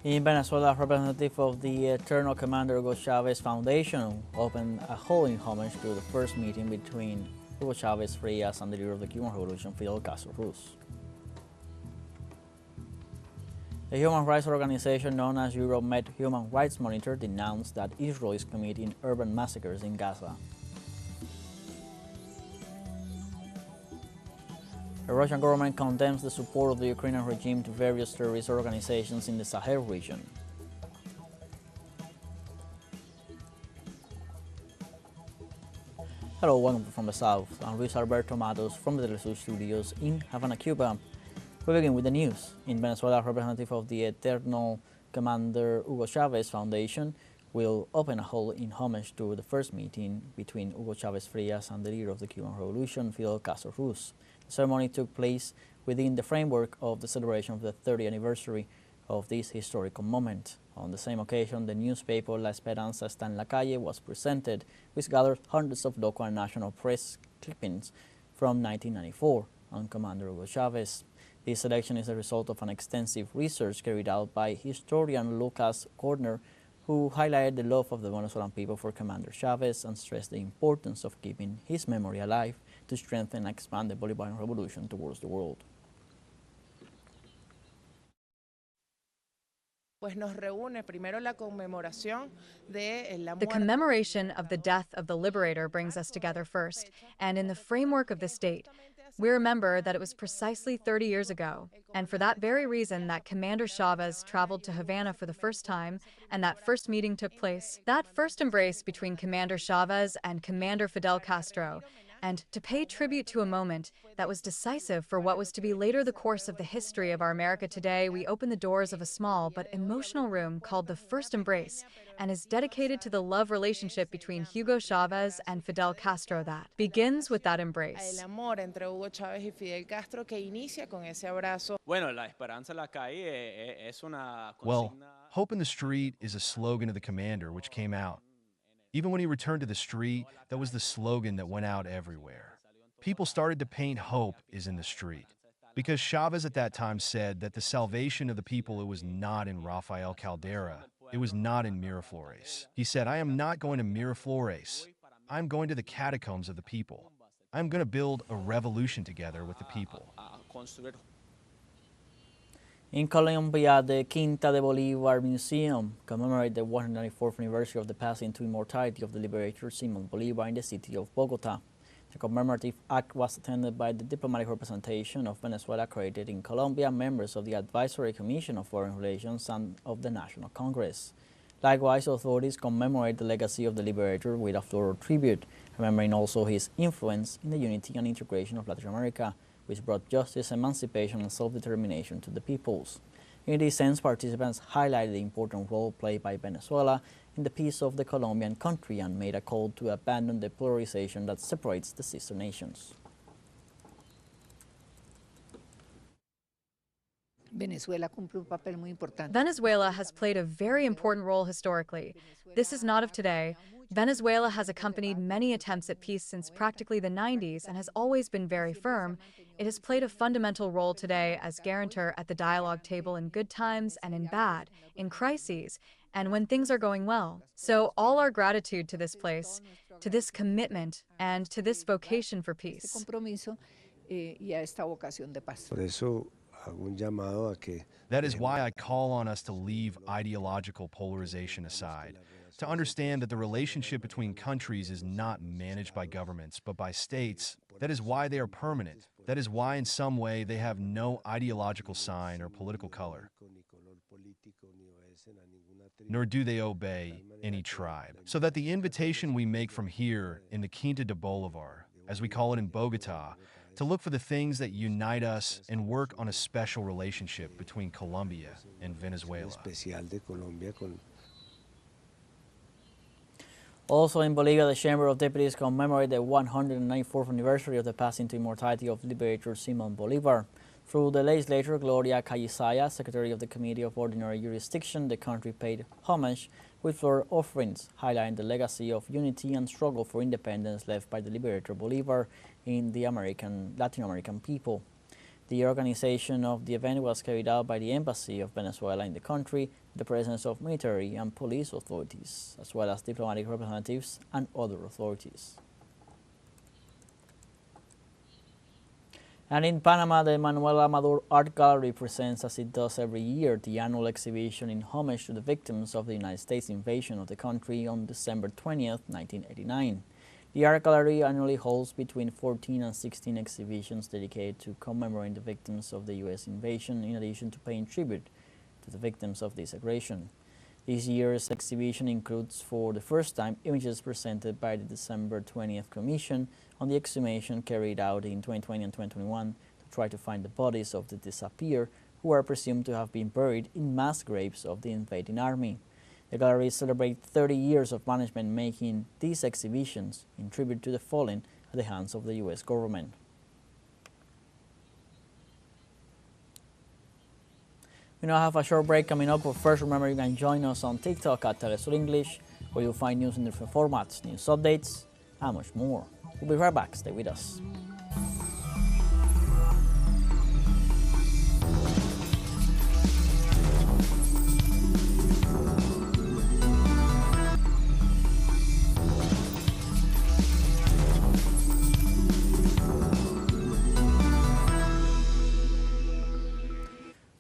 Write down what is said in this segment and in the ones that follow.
In Venezuela, representative of the Eternal Commander Hugo Chavez Foundation opened a hall in homage to the first meeting between Hugo Chavez Frias and the leader of the Cuban Revolution, Fidel Castro Ruz. The human rights organization known as Euromed Human Rights Monitor denounced that Israel is committing urban massacres in Gaza. The Russian government condemns the support of the Ukrainian regime to various terrorist organizations in the Sahel region. Hello, welcome from the South. I'm Luis Alberto Matos from the teleSUR studios in Havana, Cuba. We begin with the news. In Venezuela, a representative of the Eternal Commander Hugo Chavez Foundation will open a hall in homage to the first meeting between Hugo Chavez Frias and the leader of the Cuban Revolution, Fidel Castro Ruz. The ceremony took place within the framework of the celebration of the 30th anniversary of this historical moment. On the same occasion, the newspaper La Esperanza está en la calle was presented, which gathered hundreds of local and national press clippings from 1994 on Commander Hugo Chavez. This selection is a result of an extensive research carried out by historian Lucas Corner, who highlighted the love of the Venezuelan people for Commander Chavez and stressed the importance of keeping his memory alive to strengthen and expand the Bolivarian revolution towards the world. The commemoration of the death of the liberator brings us together first, and in the framework of this date, we remember that it was precisely 30 years ago, and for that very reason that Commander Chavez traveled to Havana for the first time, and that first meeting took place. That first embrace between Commander Chavez and Commander Fidel Castro, and to pay tribute to a moment that was decisive for what was to be later the course of the history of our America today, we open the doors of a small but emotional room called the First Embrace, and is dedicated to the love relationship between Hugo Chavez and Fidel Castro that begins with that embrace. Well, hope in the street is a slogan of the commander which came out. Even when he returned to the street, that was the slogan that went out everywhere. People started to paint hope is in the street. Because Chavez at that time said that the salvation of the people, it was not in Rafael Caldera, it was not in Miraflores. He said, I am not going to Miraflores. I'm going to the catacombs of the people. I'm going to build a revolution together with the people. In Colombia, the Quinta de Bolívar Museum commemorates the 194th anniversary of the passing to immortality of the liberator Simón Bolívar in the city of Bogota. The commemorative act was attended by the diplomatic representation of Venezuela created in Colombia, members of the Advisory Commission of Foreign Relations, and of the National Congress. Likewise, authorities commemorate the legacy of the liberator with a floral tribute, remembering also his influence in the unity and integration of Latin America, which brought justice, emancipation, and self-determination to the peoples. In this sense, participants highlighted the important role played by Venezuela in the peace of the Colombian country and made a call to abandon the polarization that separates the sister nations. Venezuela has played a very important role historically. This is not of today. Venezuela has accompanied many attempts at peace since practically the 90s and has always been very firm. It has played a fundamental role today as guarantor at the dialogue table in good times and in bad, in crises, and when things are going well. So all our gratitude to this place, to this commitment, and to this vocation for peace. That is why I call on us to leave ideological polarization aside, to understand that the relationship between countries is not managed by governments, but by states. That is why they are permanent. That is why in some way they have no ideological sign or political color, nor do they obey any tribe. So that the invitation we make from here in the Quinta de Bolívar, as we call it in Bogota, to look for the things that unite us and work on a special relationship between Colombia and Venezuela. Also in Bolivia, the Chamber of Deputies commemorated the 194th anniversary of the passing to immortality of Liberator Simón Bolívar. Through the legislator Gloria Callisaya, Secretary of the Committee of Ordinary Jurisdiction, the country paid homage with floral offerings, highlighting the legacy of unity and struggle for independence left by the Liberator Bolívar in the Latin American people. The organization of the event was carried out by the Embassy of Venezuela in the country, the presence of military and police authorities, as well as diplomatic representatives and other authorities. And in Panama, the Manuel Amador Art Gallery presents, as it does every year, the annual exhibition in homage to the victims of the United States invasion of the country on December 20th, 1989. The art gallery annually holds between 14 and 16 exhibitions dedicated to commemorating the victims of the U.S. invasion, in addition to paying tribute to the victims of this aggression. This year's exhibition includes, for the first time, images presented by the December 20th Commission on the exhumation carried out in 2020 and 2021 to try to find the bodies of the disappeared who are presumed to have been buried in mass graves of the invading army. The gallery celebrates 30 years of management making these exhibitions in tribute to the fallen at the hands of the U.S. government. We now have a short break coming up, but first remember you can join us on TikTok at teleSUR English, where you'll find news in different formats, news updates, and much more. We'll be right back. Stay with us.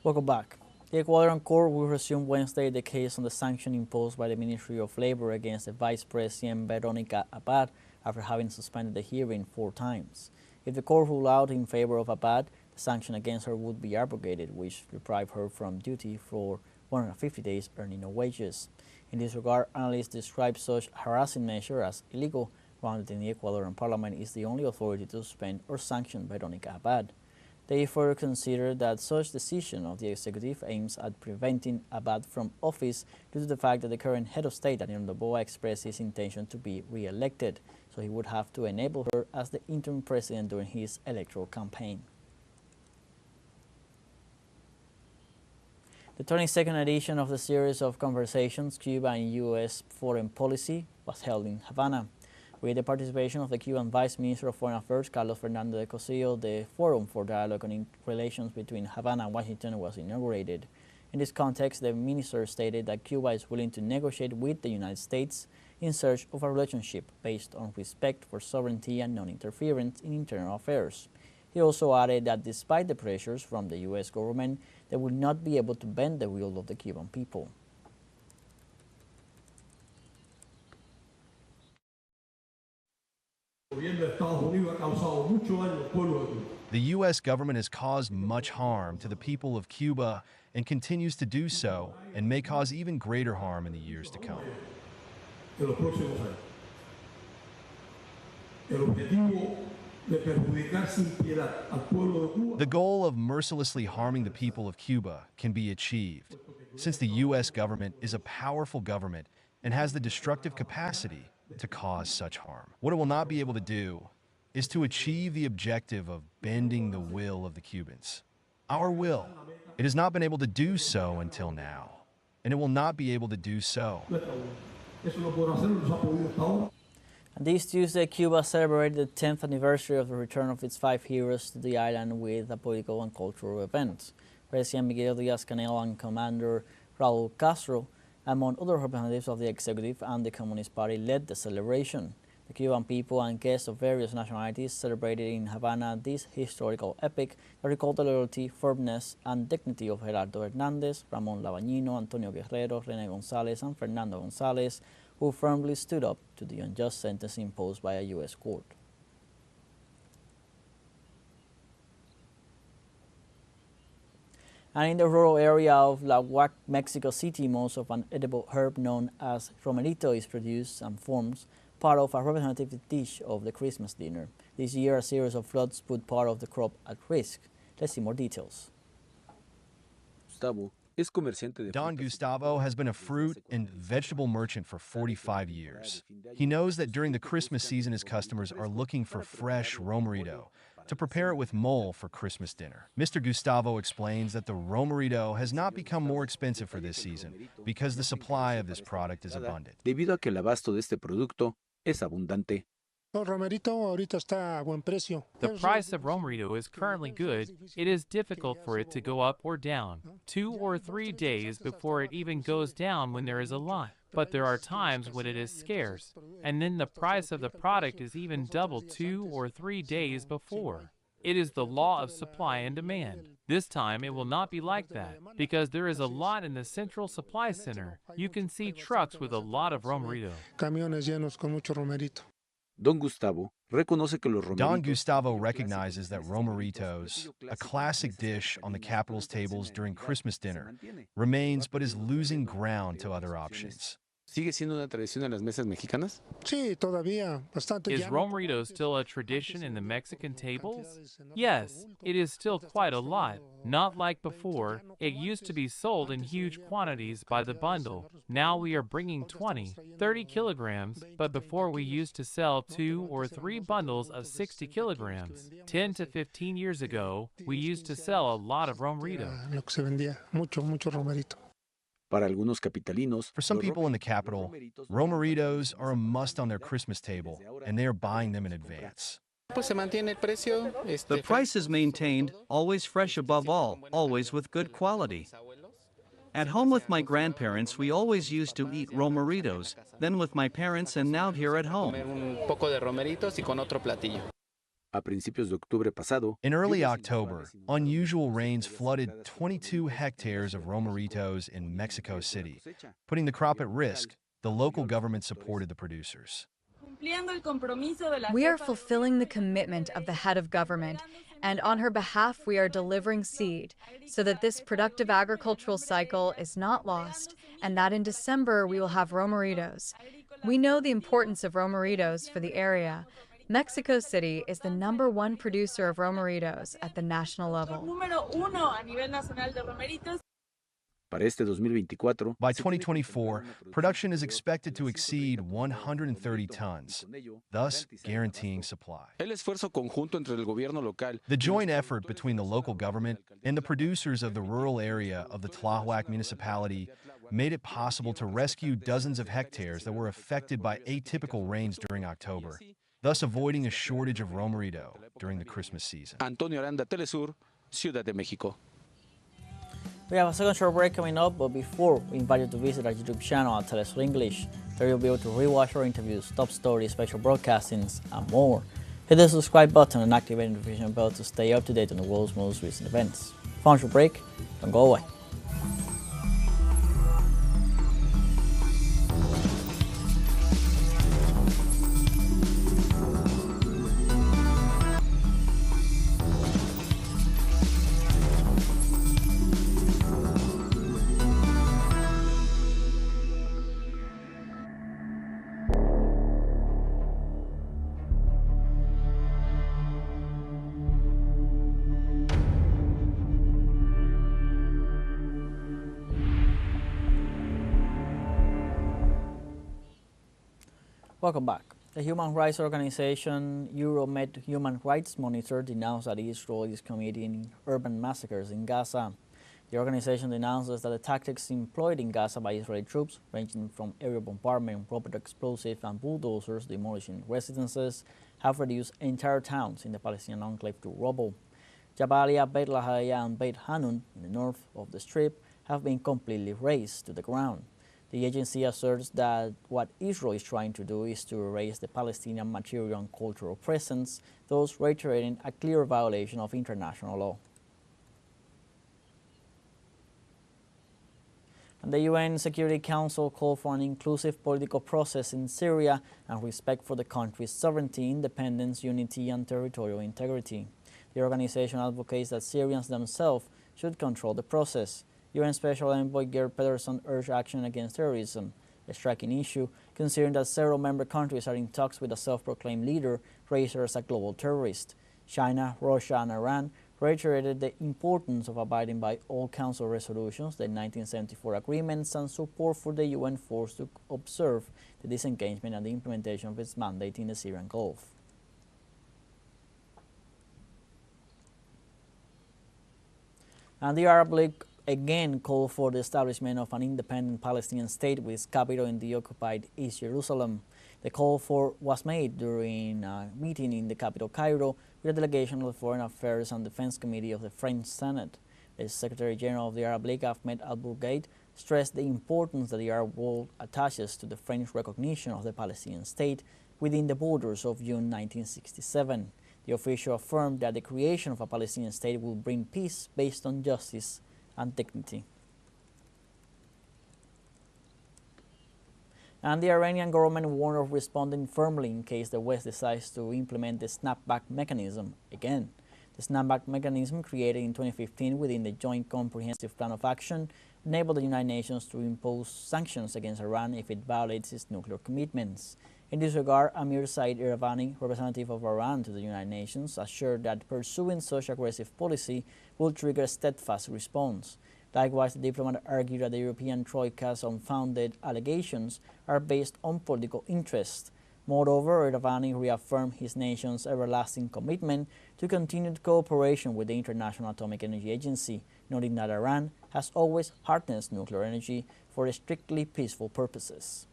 Welcome back. The Ecuadorian court will resume Wednesday the case on the sanction imposed by the Ministry of Labor against the Vice President Veronica Abad after having suspended the hearing 4 times. If the court ruled out in favor of Abad, the sanction against her would be abrogated, which deprived her from duty for 150 days earning no wages. In this regard, analysts describe such harassing measure as illegal, grounded in the Ecuadorian parliament is the only authority to suspend or sanction Veronica Abad. They further consider that such decision of the executive aims at preventing Abad from office due to the fact that the current head of state, Daniel Noboa, expressed his intention to be re-elected, so he would have to enable her as the interim president during his electoral campaign. The 22nd edition of the series of conversations, Cuba and U.S. Foreign Policy, was held in Havana. With the participation of the Cuban Vice Minister of Foreign Affairs, Carlos Fernando de Cosillo, the Forum for Dialogue on Relations between Havana and Washington was inaugurated. In this context, the minister stated that Cuba is willing to negotiate with the United States in search of a relationship based on respect for sovereignty and non-interference in internal affairs. He also added that despite the pressures from the U.S. government, they will not be able to bend the will of the Cuban people. The U.S. government has caused much harm to the people of Cuba and continues to do so, and may cause even greater harm in the years to come. The goal of mercilessly harming the people of Cuba can be achieved, since the U.S. government is a powerful government and has the destructive capacity to cause such harm. What it will not be able to do is to achieve the objective of bending the will of the Cubans. Our will. It has not been able to do so until now, and it will not be able to do so. And this Tuesday, Cuba celebrated the 10th anniversary of the return of its 5 heroes to the island with a political and cultural event. President Miguel Díaz-Canel and Commander Raúl Castro, among other representatives of the executive and the Communist Party, led the celebration. The Cuban people and guests of various nationalities celebrated in Havana this historical epic that recalled the loyalty, firmness, and dignity of Gerardo Hernández, Ramón Labañino, Antonio Guerrero, René González, and Fernando González, who firmly stood up to the unjust sentence imposed by a U.S. court. And in the rural area of La Huac, Mexico City, most of an edible herb known as romerito is produced and forms part of a representative dish of the Christmas dinner. This year, a series of floods put part of the crop at risk. Let's see more details. Don Gustavo has been a fruit and vegetable merchant for 45 years. He knows that during the Christmas season, his customers are looking for fresh romerito to prepare it with mole for Christmas dinner. Mr. Gustavo explains that the romerito has not become more expensive for this season because the supply of this product is abundant. Debido a que el abasto de este producto es abundante. The price of romerito is currently good. It is difficult for it to go up or down 2 or 3 days before it even goes down when there is a lot. But there are times when it is scarce, and then the price of the product is even double 2 or 3 days before. It is the law of supply and demand. This time it will not be like that, because there is a lot in the central supply center. You can see trucks with a lot of romerito. Don Gustavo reconoce que los Don romeritos Gustavo recognizes that romeritos, a classic dish on the capital's tables during Christmas dinner, remains but is losing ground to other options. ¿Sigue siendo una tradición en las mesas mexicanas? Is romerito still a tradition in the Mexican tables? Yes, it is still quite a lot. Not like before, it used to be sold in huge quantities by the bundle. Now we are bringing 20, 30 kilograms, but before we used to sell 2 or 3 bundles of 60 kilograms. 10 to 15 years ago, we used to sell a lot of romerito. Para algunos capitalinos, For some los people in the capital, romeritos are a must on their Christmas table, and they are buying them in advance. The price is maintained, always fresh above all, always with good quality. At home with my grandparents, we always used to eat romeritos, then with my parents, and now here at home. a principios de octubre pasado, In early October, unusual rains flooded 22 hectares of romeritos in Mexico City. Putting the crop at risk, the local government supported the producers. We are fulfilling the commitment of the head of government, and on her behalf we are delivering seed so that this productive agricultural cycle is not lost and that in December we will have romeritos. We know the importance of romeritos for the area. Mexico City is the #1 producer of romeritos at the national level. para este 2024, By 2024, production is expected to exceed 130 tons, thus guaranteeing supply. el esfuerzo conjunto entre el gobierno local The joint effort between the local government and the producers of the rural area of the Tláhuac municipality made it possible to rescue dozens of hectares that were affected by atypical rains during October, thus avoiding a shortage of romerito during the Christmas season. Antonio Aranda, TeleSUR, Ciudad de México. We have a second short break coming up, but before, we invite you to visit our YouTube channel at teleSUR English. There you'll be able to rewatch our interviews, top stories, special broadcastings, and more. Hit the subscribe button and activate the notification bell to stay up to date on the world's most recent events. Fun short break, don't go away. Welcome back. The human rights organization Euromed Human Rights Monitor denounced that Israel is committing urban massacres in Gaza. The organization denounces that the tactics employed in Gaza by Israeli troops, ranging from aerial bombardment, rubber explosives, and bulldozers demolishing residences, have reduced entire towns in the Palestinian enclave to rubble. Jabalia, Beit Lahaya, and Beit Hanun, in the north of the Strip, have been completely razed to the ground. The agency asserts that what Israel is trying to do is to erase the Palestinian material and cultural presence, thus reiterating a clear violation of international law. And the UN Security Council called for an inclusive political process in Syria and respect for the country's sovereignty, independence, unity, and territorial integrity. The organization advocates that Syrians themselves should control the process. UN Special Envoy Geert Pedersen urged action against terrorism, a striking issue considering that several member countries are in talks with a self-proclaimed leader raised as a global terrorist. China, Russia, and Iran reiterated the importance of abiding by all Council resolutions, the 1974 agreements, and support for the UN force to observe the disengagement and the implementation of its mandate in the Syrian Gulf. And the Arab League again called for the establishment of an independent Palestinian state with its capital in the occupied East Jerusalem. The call was made during a meeting in the capital Cairo with a delegation of the Foreign Affairs and Defense Committee of the French Senate. The Secretary General of the Arab League, Ahmed Al-Boughaid, stressed the importance that the Arab world attaches to the French recognition of the Palestinian state within the borders of June 1967. The official affirmed that the creation of a Palestinian state will bring peace based on justice and dignity. And the Iranian government warned of responding firmly in case the West decides to implement the snapback mechanism again. The snapback mechanism, created in 2015 within the Joint Comprehensive Plan of Action, enabled the United Nations to impose sanctions against Iran if it violates its nuclear commitments. In this regard, Amir Said Iravani, representative of Iran to the United Nations, assured that pursuing such aggressive policy will trigger a steadfast response. Likewise, the diplomat argued that the European Troika's unfounded allegations are based on political interest. Moreover, Iravani reaffirmed his nation's everlasting commitment to continued cooperation with the International Atomic Energy Agency, noting that Iran has always harnessed nuclear energy for strictly peaceful purposes.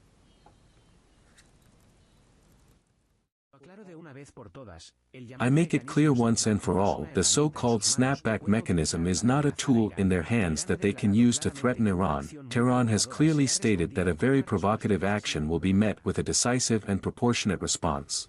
I make it clear once and for all, the so-called snapback mechanism is not a tool in their hands that they can use to threaten Iran. Tehran has clearly stated that a very provocative action will be met with a decisive and proportionate response.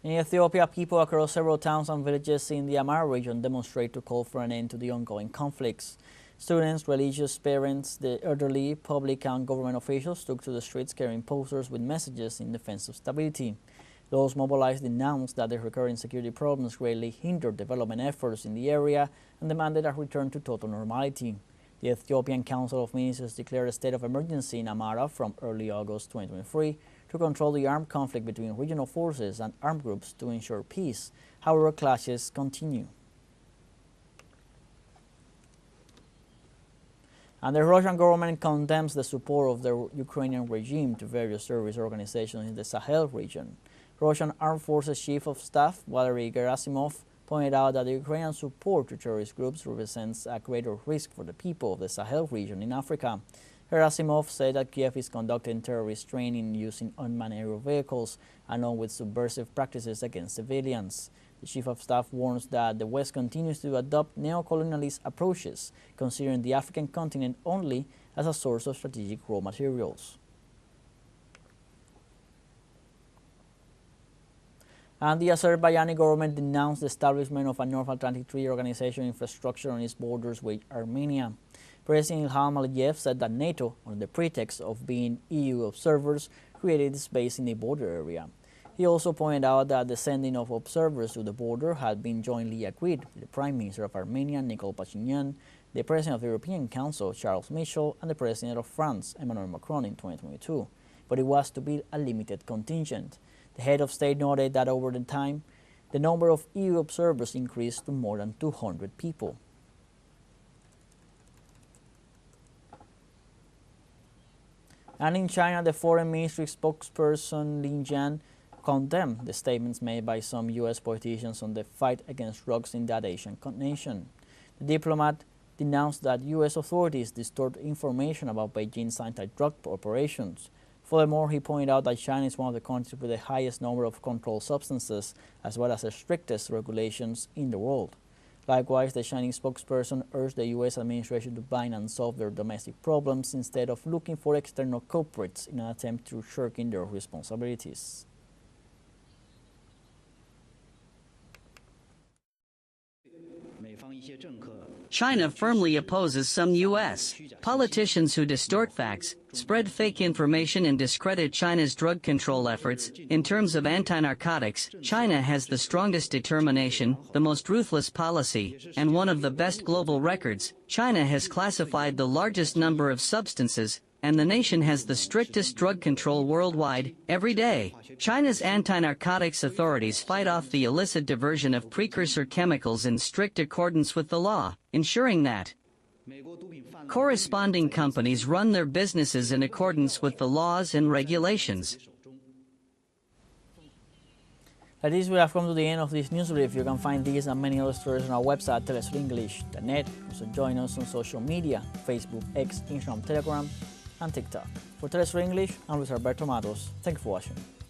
In Ethiopia, people across several towns and villages in the Amhara region demonstrate to call for an end to the ongoing conflicts. Students, religious parents, the elderly, public and government officials took to the streets carrying posters with messages in defense of stability. Those mobilized denounced that the recurring security problems greatly hindered development efforts in the area and demanded a return to total normality. The Ethiopian Council of Ministers declared a state of emergency in Amhara from early August 2023 to control the armed conflict between regional forces and armed groups to ensure peace. However, clashes continue. And the Russian government condemns the support of the Ukrainian regime to various terrorist organizations in the Sahel region. Russian Armed Forces Chief of Staff Valery Gerasimov pointed out that the Ukrainian support to terrorist groups represents a greater risk for the people of the Sahel region in Africa. Gerasimov said that Kiev is conducting terrorist training using unmanned aerial vehicles along with subversive practices against civilians. The Chief of Staff warns that the West continues to adopt neo-colonialist approaches, considering the African continent only as a source of strategic raw materials. And the Azerbaijani government denounced the establishment of a North Atlantic Treaty Organization infrastructure on its borders with Armenia. President Ilham Aliyev said that NATO, under the pretext of being EU observers, created this base in the border area. He also pointed out that the sending of observers to the border had been jointly agreed with the Prime Minister of Armenia, Nikol Pashinyan, the President of the European Council, Charles Michel, and the President of France, Emmanuel Macron, in 2022. But it was to be a limited contingent. The head of state noted that over the time, the number of EU observers increased to more than 200 people. And in China, the Foreign Ministry spokesperson Lin Jian condemned the statements made by some U.S. politicians on the fight against drugs in that Asian nation. The diplomat denounced that U.S. authorities distort information about Beijing's anti-drug operations. Furthermore, he pointed out that China is one of the countries with the highest number of controlled substances, as well as the strictest regulations in the world. Likewise, the Chinese spokesperson urged the U.S. administration to bind and solve their domestic problems instead of looking for external culprits in an attempt to shirking their responsibilities. China firmly opposes some U.S. politicians who distort facts, spread fake information and discredit China's drug control efforts. In terms of anti-narcotics, China has the strongest determination, the most ruthless policy, and one of the best global records. China has classified the largest number of substances, and the nation has the strictest drug control worldwide. Every day, China's anti-narcotics authorities fight off the illicit diversion of precursor chemicals in strict accordance with the law, ensuring that corresponding companies run their businesses in accordance with the laws and regulations. Like this, we have come to the end of this news brief. You can find these and many other stories on our website, telesurenglish.net. Also join us on social media, Facebook, X, Instagram, Telegram, and TikTok. For teleSUR English, I'm Luis Alberto Matos. Thank you for watching.